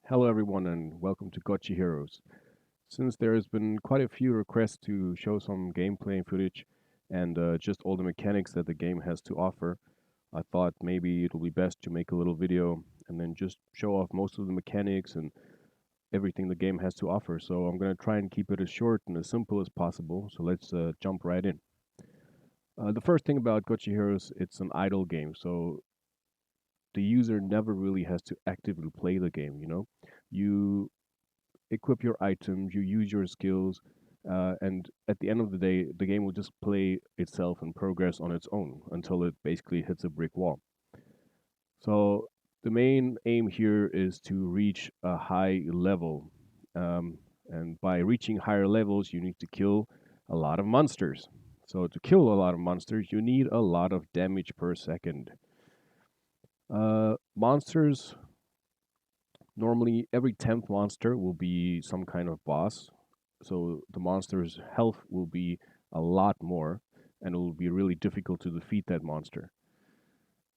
Hello everyone and welcome to Gotchi Heroes. Since there has been quite a few requests to show some gameplay footage and just all the mechanics that the game has to offer, I thought maybe it'll be best to make a little video and then just show off most of the mechanics and everything the game has to offer. So I'm going to try and keep it as short and as simple as possible. So let's jump right in. The first thing about Gotchi Heroes, it's an idle game. So the user never really has to actively play the game. You equip your items, you use your skills, and at the end of the day, the game will just play itself and progress on its own until it basically hits a brick wall. So the main aim here is to reach a high level. And by reaching higher levels, you need to kill a lot of monsters. So to kill a lot of monsters, you need a lot of damage per second. Monsters, normally every 10th monster will be some kind of boss. So the monster's health will be a lot more, and it will be really difficult to defeat that monster.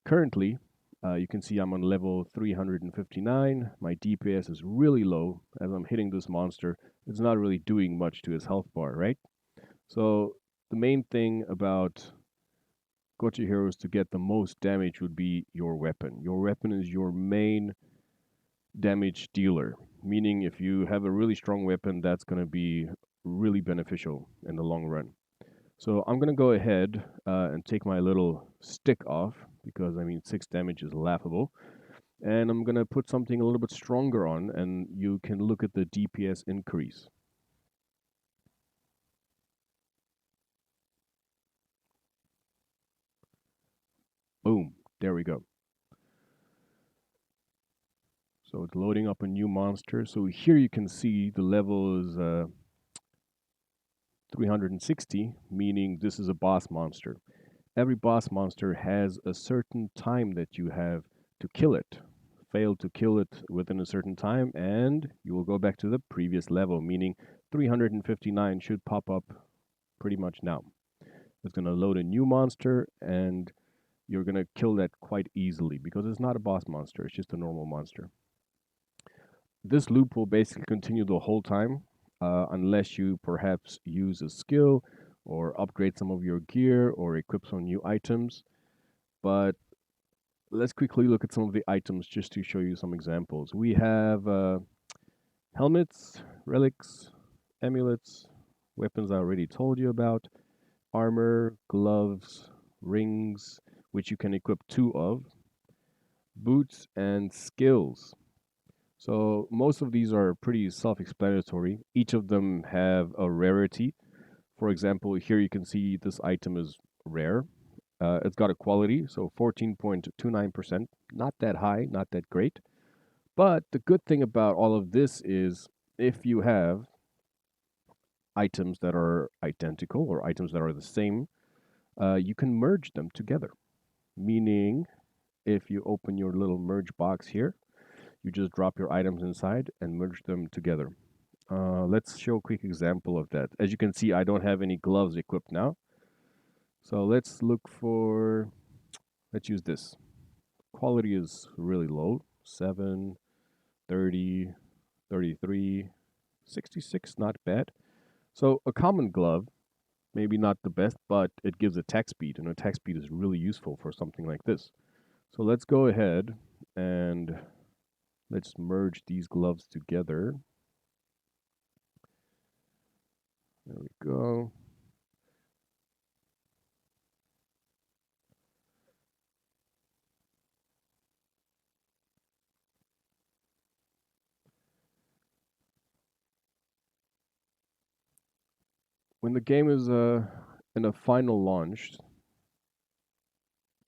Currently, you can see I'm on level 359. My DPS is really low. As I'm hitting this monster, it's not really doing much to his health bar, right? So the main thing about Gotchi Heroes to get the most damage would be your weapon. Your weapon is your main damage dealer, meaning if you have a really strong weapon, that's going to be really beneficial in the long run. So I'm going to go ahead and take my little stick off because I mean 6 damage is laughable. And I'm going to put something a little bit stronger on, and you can look at the DPS increase. Boom, there we go. So it's loading up a new monster. So here you can see the level is 360, meaning this is a boss monster. Every boss monster has a certain time that you have to kill it. Fail to kill it within a certain time, and you will go back to the previous level, meaning 359 should pop up pretty much now. It's going to load a new monster, and you're going to kill that quite easily because it's not a boss monster, it's just a normal monster. This loop will basically continue the whole time, unless you perhaps use a skill or upgrade some of your gear or equip some new items. But let's quickly look at some of the items just to show you some examples. We have helmets, relics, amulets, weapons I already told you about, armor, gloves, rings, which you can equip 2 of, boots, and skills. So most of these are pretty self-explanatory. Each of them have a rarity. For example, here you can see this item is rare. It's got a quality, so 14.29%. Not that high, not that great. But the good thing about all of this is if you have items that are identical or items that are the same, you can merge them together. Meaning, if you open your little merge box here, you just drop your items inside and merge them together. Let's show a quick example of that. As you can see, I don't have any gloves equipped now. So let's look for, let's use this. Quality is really low, 7, 30, 33, 66, not bad. So a common glove, maybe not the best, but it gives attack speed, and attack speed is really useful for something like this. So let's go ahead and let's merge these gloves together. There we go. When the game is in a final launch,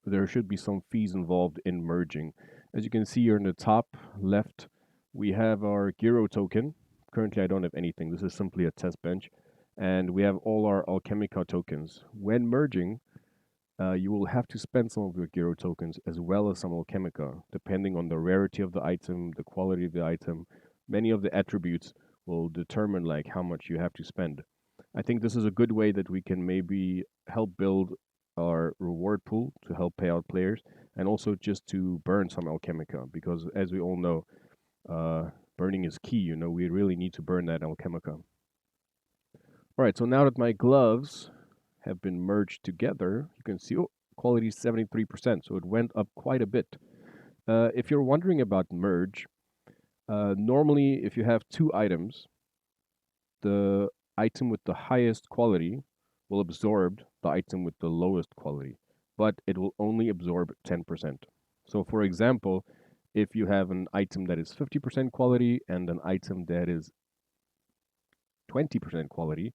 there should be some fees involved in merging. As you can see here in the top left, we have our Giro token. Currently, I don't have anything. This is simply a test bench. And we have all our Alchemica tokens. When merging, you will have to spend some of your Giro tokens as well as some Alchemica, depending on the rarity of the item, the quality of the item. Many of the attributes will determine like how much you have to spend. I think this is a good way that we can maybe help build our reward pool to help pay out players and also just to burn some Alchemica because as we all know, uh, Burning is key, we really need to burn that alchemica. All right, so now that my gloves have been merged together, you can see, oh, quality is 73%, so it went up quite a bit. If you're wondering about merge, normally if you have two items, the item with the highest quality will absorb the item with the lowest quality, but it will only absorb 10%. So for example, if you have an item that is 50% quality and an item that is 20% quality,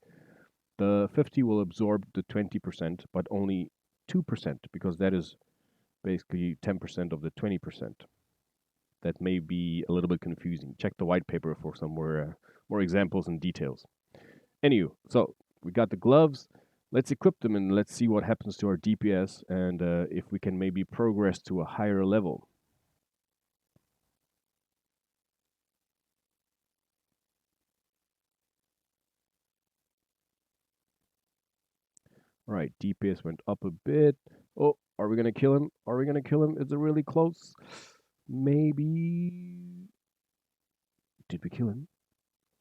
the 50 will absorb the 20%, but only 2% because that is basically 10% of the 20%. That may be a little bit confusing. Check the white paper for some more examples and details. Anywho, so we got the gloves. Let's equip them and let's see what happens to our DPS and if we can maybe progress to a higher level. All right, DPS went up a bit. Oh, are we going to kill him? Are we going to kill him? Is it really close? Maybe. Did we kill him?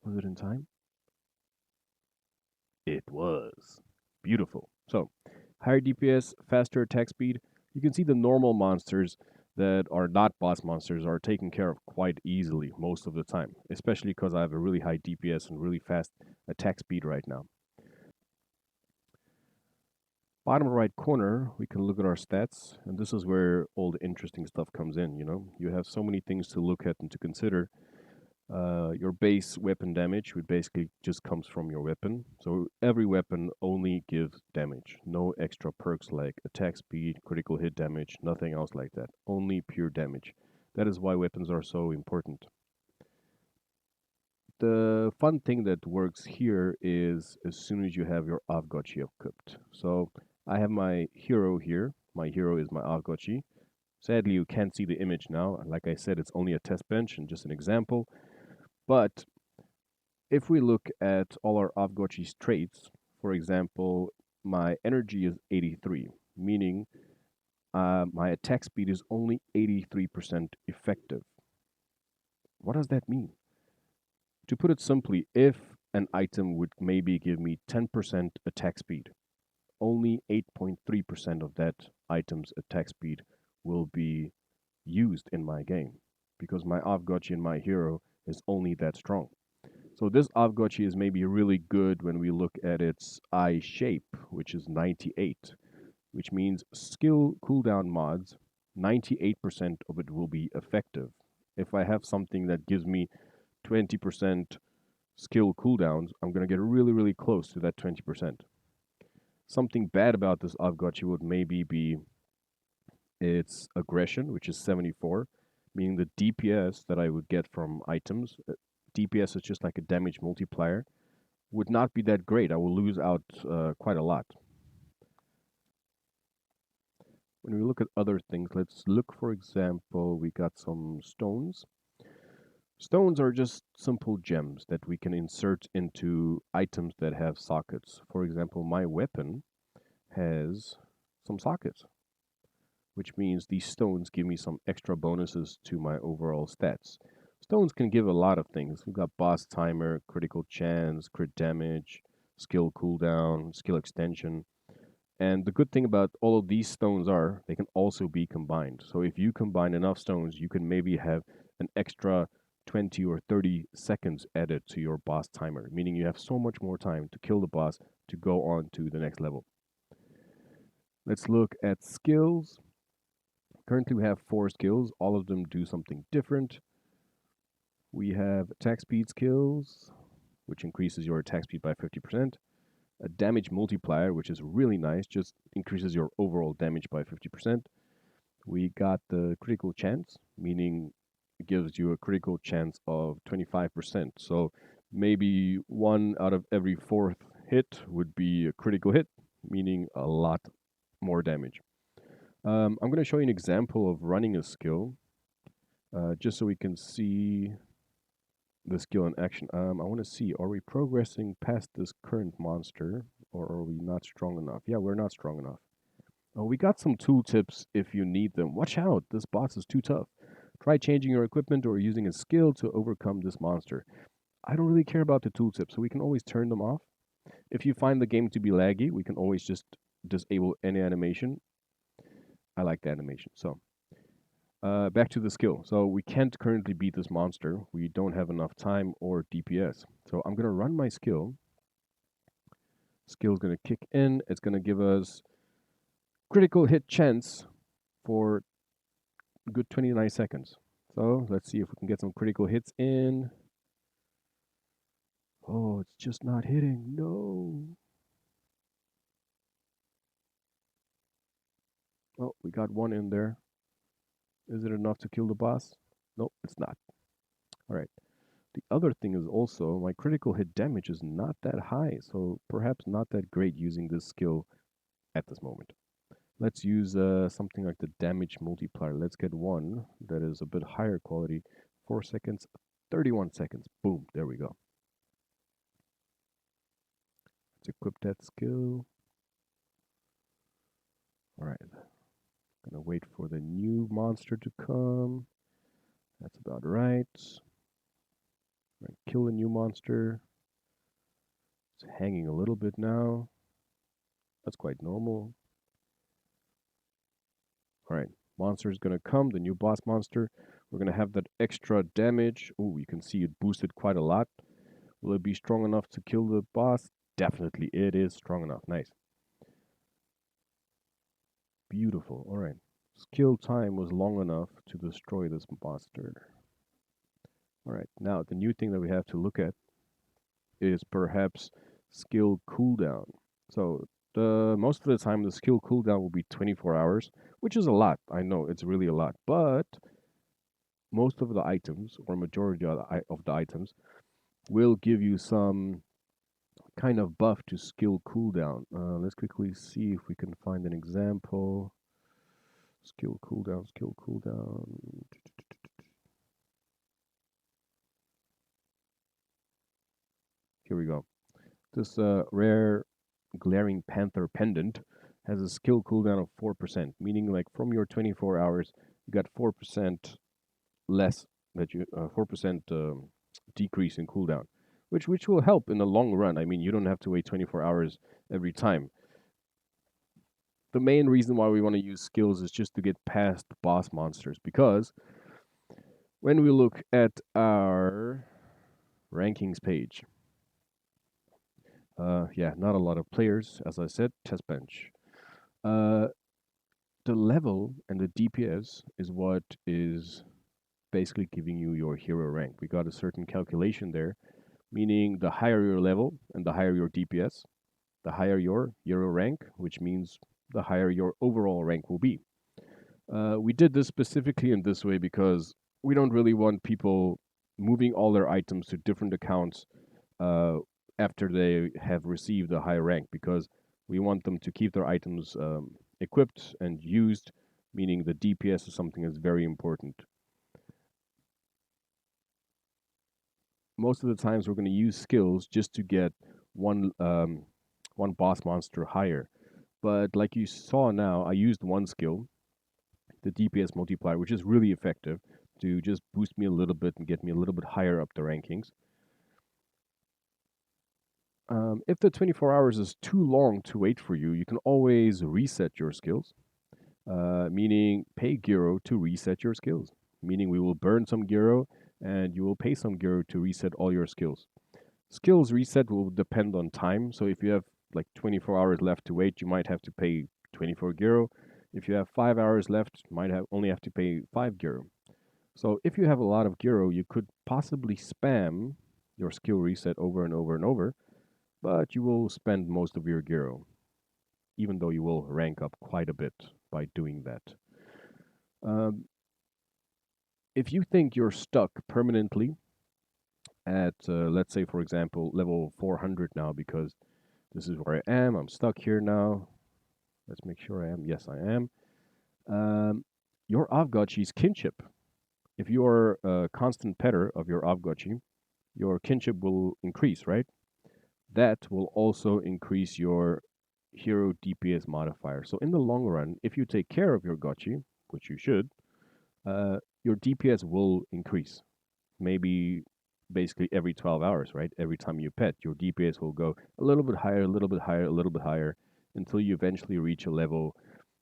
Was it in time? It was. Beautiful. So, higher DPS, faster attack speed. You can see the normal monsters that are not boss monsters are taken care of quite easily most of the time, especially because I have a really high DPS and really fast attack speed right now. Bottom right corner, we can look at our stats, and this is where all the interesting stuff comes in, You have so many things to look at and to consider. Your base weapon damage, which basically just comes from your weapon. So every weapon only gives damage. No extra perks like attack speed, critical hit damage, nothing else like that. Only pure damage. That is why weapons are so important. The fun thing that works here is as soon as you have your Aavegotchi equipped. So I have my hero here. My hero is my Aavegotchi. Sadly, you can't see the image now. Like I said, it's only a test bench and just an example. But if we look at all our Aavegotchi's traits, for example, my energy is 83, meaning my attack speed is only 83% effective. What does that mean? To put it simply, if an item would maybe give me 10% attack speed, only 8.3% of that item's attack speed will be used in my game because my Aavegotchi and my hero is only that strong. So this Aavegotchi is maybe really good when we look at its eye shape, which is 98, which means skill cooldown mods, 98% of it will be effective. If I have something that gives me 20% skill cooldowns, I'm going to get really, really close to that 20%. Something bad about this Aavegotchi would maybe be its aggression, which is 74, meaning the DPS that I would get from items, DPS is just like a damage multiplier, would not be that great. I will lose out quite a lot. When we look at other things, let's look, for example, we got some stones. Stones are just simple gems that we can insert into items that have sockets. For example, my weapon has some sockets, which means these stones give me some extra bonuses to my overall stats. Stones can give a lot of things. We've got boss timer, critical chance, crit damage, skill cooldown, skill extension. And the good thing about all of these stones are they can also be combined. So if you combine enough stones, you can maybe have an extra 20 or 30 seconds added to your boss timer, meaning you have so much more time to kill the boss to go on to the next level. Let's look at skills. Currently we have 4 skills. All of them do something different. We have attack speed skills, which increases your attack speed by 50%. A damage multiplier, which is really nice, just increases your overall damage by 50%. We got the critical chance, meaning it gives you a critical chance of 25%. So maybe 1 out of every 4th hit would be a critical hit, meaning a lot more damage. I'm going to show you an example of running a skill, just so we can see the skill in action. I want to see, are we progressing past this current monster, or are we not strong enough? Yeah, we're not strong enough. Oh, we got some tooltips if you need them. Watch out, this boss is too tough. Try changing your equipment or using a skill to overcome this monster. I don't really care about the tooltip, so we can always turn them off. If you find the game to be laggy, we can always just disable any animation. I like the animation. So back to the skill. So we can't currently beat this monster. We don't have enough time or DPS. So I'm going to run my skill. Skill's going to kick in. It's going to give us critical hit chance for a good 29 seconds. So let's see if we can get some critical hits in. Oh, it's just not hitting. No. Oh, we got one in there. Is it enough to kill the boss? Nope, it's not. All right. The other thing is also my critical hit damage is not that high, so perhaps not that great using this skill at this moment. Let's use something like the damage multiplier. Let's get one that is a bit higher quality. 4 seconds, 31 seconds. Boom, there we go. Let's equip that skill. All right. Gonna wait for the new monster to come. That's about right. Right, kill the new monster. It's hanging a little bit now. That's quite normal. All right, monster is gonna come, the new boss monster. We're gonna have that extra damage. Oh, you can see it boosted quite a lot. Will it be strong enough to kill the boss? Definitely, it is strong enough. Nice. Beautiful. All right. Skill time was long enough to destroy this monster. All right, now the new thing that we have to look at is perhaps skill cooldown. So the most of the time the skill cooldown will be 24 hours, which is a lot. I know it's really a lot, but most of the items or majority of the items will give you some kind of buff to skill cooldown. Let's quickly see if we can find an example. Skill cooldown, skill cooldown. Here we go. This rare glaring panther pendant has a skill cooldown of 4%, meaning like from your 24 hours, you got 4% less that you 4% decrease in cooldown, which will help in the long run. I mean, you don't have to wait 24 hours every time. The main reason why we want to use skills is just to get past boss monsters, because when we look at our rankings page, yeah, not a lot of players, as I said, test bench. Uh, the level and the DPS is what is basically giving you your hero rank. We got a certain calculation there, meaning the higher your level and the higher your DPS, the higher your hero rank, which means the higher your overall rank will be. We did this specifically in this way because we don't really want people moving all their items to different accounts uh, after they have received a high rank, because we want them to keep their items equipped and used, meaning the DPS is something that's very important. Most of the times we're going to use skills just to get one boss monster higher. But like you saw now, I used one skill, the DPS multiplier, which is really effective to just boost me a little bit and get me a little bit higher up the rankings. If the 24 hours is too long to wait for you, you can always reset your skills, meaning pay Gyro to reset your skills. Meaning we will burn some Gyro and you will pay some Gyro to reset all your skills. Skills reset will depend on time. So if you have like 24 hours left to wait, you might have to pay 24 Gyro. If you have 5 hours left, you might only have to pay 5 Gyro. So if you have a lot of Gyro, you could possibly spam your skill reset over and over and over, but you will spend most of your Gyro, even though you will rank up quite a bit by doing that. Um, if you think you're stuck permanently at, let's say, for example, level 400 now, because this is where I am, I'm stuck here now. Let's make sure I am. Yes, I am. Your Aavegotchi's kinship. If you are a constant petter of your Aavegotchi, your kinship will increase, right? That will also increase your hero DPS modifier. So in the long run, if you take care of your Gotchi, which you should, your DPS will increase. Maybe basically every 12 hours, right? Every time you pet, your DPS will go a little bit higher, a little bit higher, a little bit higher until you eventually reach a level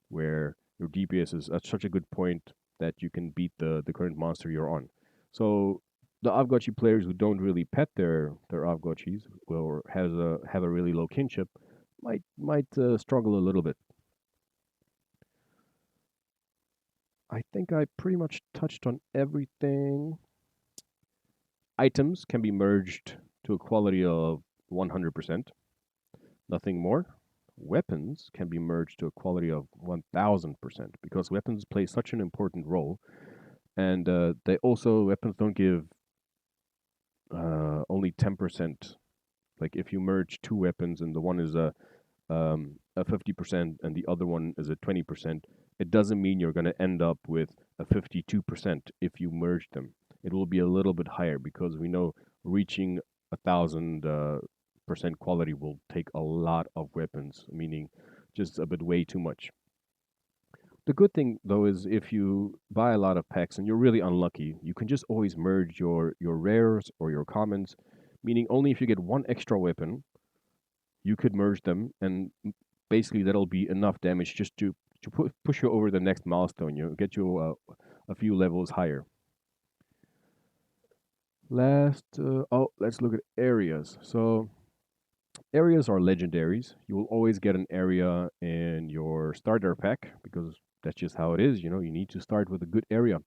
where your DPS is at such a good point that you can beat the current monster you're on. So the Aavegotchi players who don't really pet their Aavegotchis or have a really low kinship might struggle a little bit. I think I pretty much touched on everything. Items can be merged to a quality of 100%, nothing more. Weapons can be merged to a quality of 1000% because weapons play such an important role. And they also, weapons don't give only 10%. Like if you merge two weapons and the one is a 50% and the other one is a 20%, it doesn't mean you're going to end up with a 52% if you merge them. It will be a little bit higher because we know reaching 1000% quality will take a lot of weapons, meaning just a bit way too much. The good thing though is if you buy a lot of packs and you're really unlucky, you can just always merge your rares or your commons, meaning only if you get one extra weapon, you could merge them, and basically that'll be enough damage just to push you over the next milestone. You get you a few levels higher. Let's look at areas. So areas are legendaries. You will always get an area in your starter pack because that's just how it is. You know, you need to start with a good area.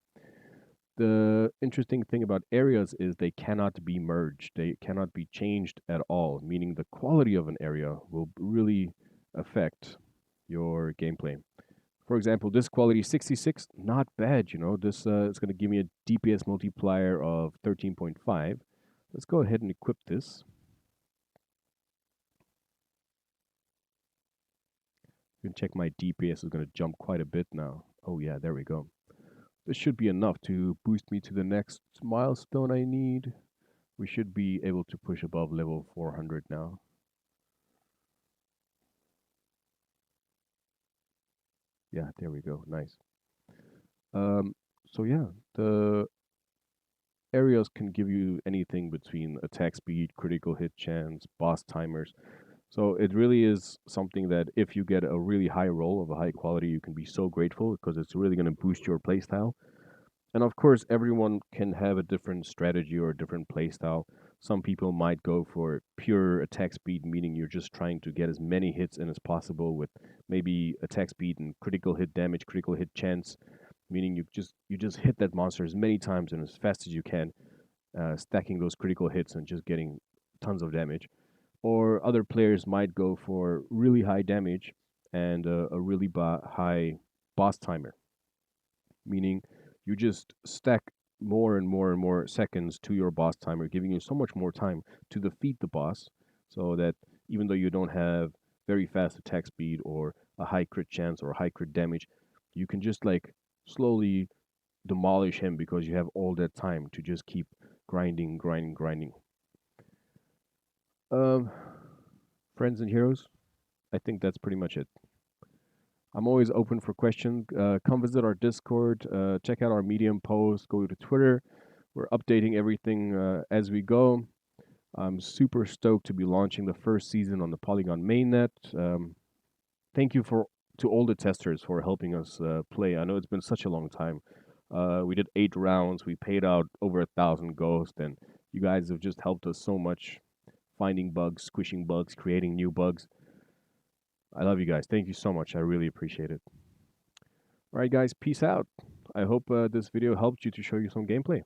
The interesting thing about areas is they cannot be merged. They cannot be changed at all, meaning the quality of an area will really affect your gameplay. For example, this quality 66, not bad, you know. This is going to give me a DPS multiplier of 13.5. Let's go ahead and equip this. You can check my DPS is going to jump quite a bit now. Oh yeah, there we go. This should be enough to boost me to the next milestone I need. We should be able to push above level 400 now. Yeah, there we go. Nice. Um, so yeah, the areas can give you anything between attack speed, critical hit chance, boss timers. So it really is something that if you get a really high roll of a high quality, you can be so grateful because it's really going to boost your playstyle. And of course, everyone can have a different strategy or a different playstyle. Some people might go for pure attack speed, meaning you're just trying to get as many hits in as possible with maybe attack speed and critical hit damage, critical hit chance, meaning you just hit that monster as many times and as fast as you can, stacking those critical hits and just getting tons of damage. Or other players might go for really high damage and a really high boss timer, meaning you just stack more and more and more seconds to your boss timer, giving you so much more time to defeat the boss, so that even though you don't have very fast attack speed or a high crit chance or high crit damage, you can just like slowly demolish him because you have all that time to just keep grinding, grinding, grinding. Um, Friends and heroes, I think that's pretty much it. I'm always open for questions. Come visit our Discord, check out our Medium posts, go to Twitter. We're updating everything as we go. I'm super stoked to be launching the first season on the Polygon mainnet. Thank you to all the testers for helping us play. I know it's been such a long time. We did 8 rounds. We paid out over 1,000 ghosts, and you guys have just helped us so much, finding bugs, squishing bugs, creating new bugs. I love you guys. Thank you so much. I really appreciate it. All right, guys. Peace out. I hope this video helped you to show you some gameplay.